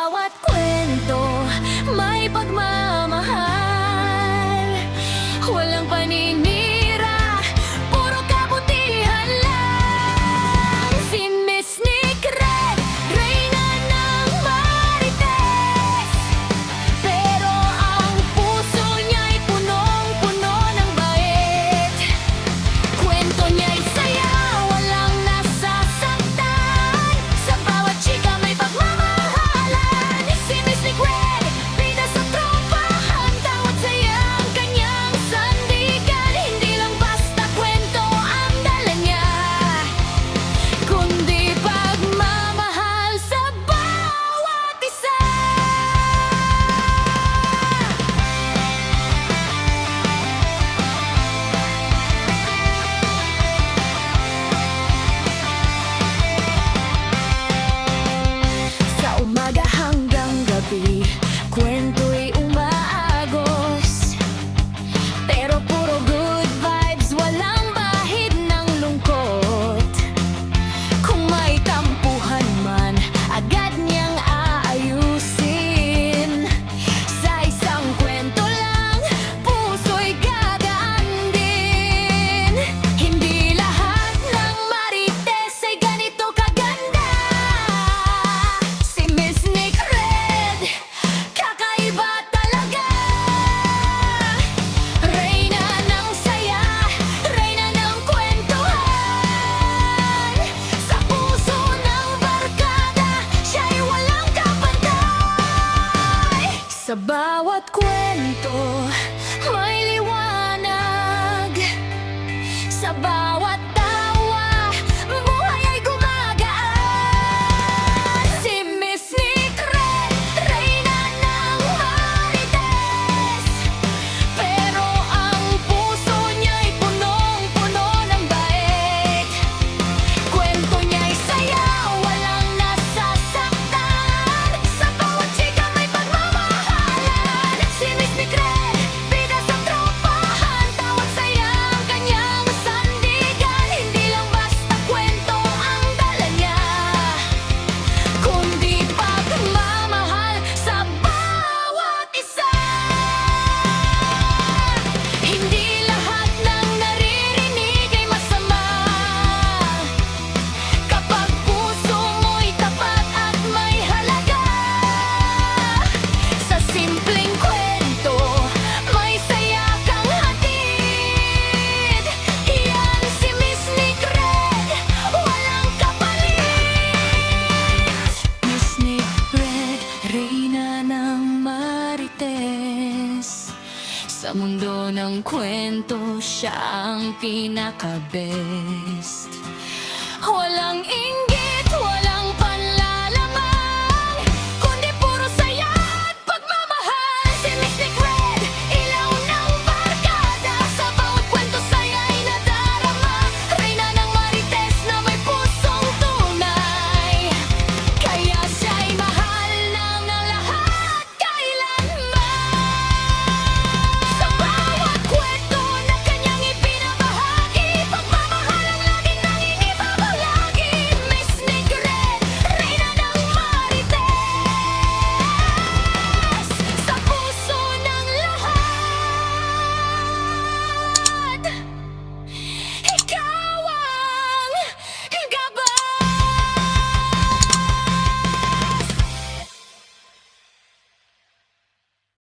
bawat kwento may pagmamahal. Walang paninira, puro kabutihan lang. Si Miss Nicret, reyna ng Marites, pero ang puso niya'y punong-puno ng bait. Kwento niya'y saya, walang nasasaktan. Sa bawat chika may pagmamahalan. Si Miss Nicret, bida sa tropahan. Tawat saya ang kanyang sandigan. Hindi lang basta kwento ang dala niya, kundi pagmamahal sa bawat isa. Sa umaga hanggang gabi, kwento'y umaagos. Pero puro good vibes, walang bahid ng lungkot. Kung may tampuhan man, agad niyang aayusin. Sa isang kwento lang, puso'y gagaan din. Hindi lahat ng Marites ay ganito kaganda. Si Miss Nicret, kakaiba talaga. Reyna ng saya, reyna ng kwentuhan. Sa puso ng barkada, siya'y walang kapantay. Sa bawat kwento, may liwanag. Sa bawat tawa, buhay ay gumagaan. Si Miss Nicret, reyna ng Marites, pero ang puso niya'y punong-puno ng bait. Kwento niya'y saya, walang nasasaktan. Sa bawat chika may pagmamahalan. Si Miss Nicret, bida sa tropahan. Tawat saya ang kanyang sandigan. Hindi lang basta kwento ang dala niya, kundi pagmamahal sa bawat isa. Hindi lahat ng naririnig ay masama, kapag puso mo'y tapat at may halaga. Sa simpleng kwento, may saya kang hatid. Yan si Miss Nicret, walang kapalit. Miss Nicret, reyna ng Marites. Sa mundo ng kwento, siya ang pinaka-best. Walang inggit,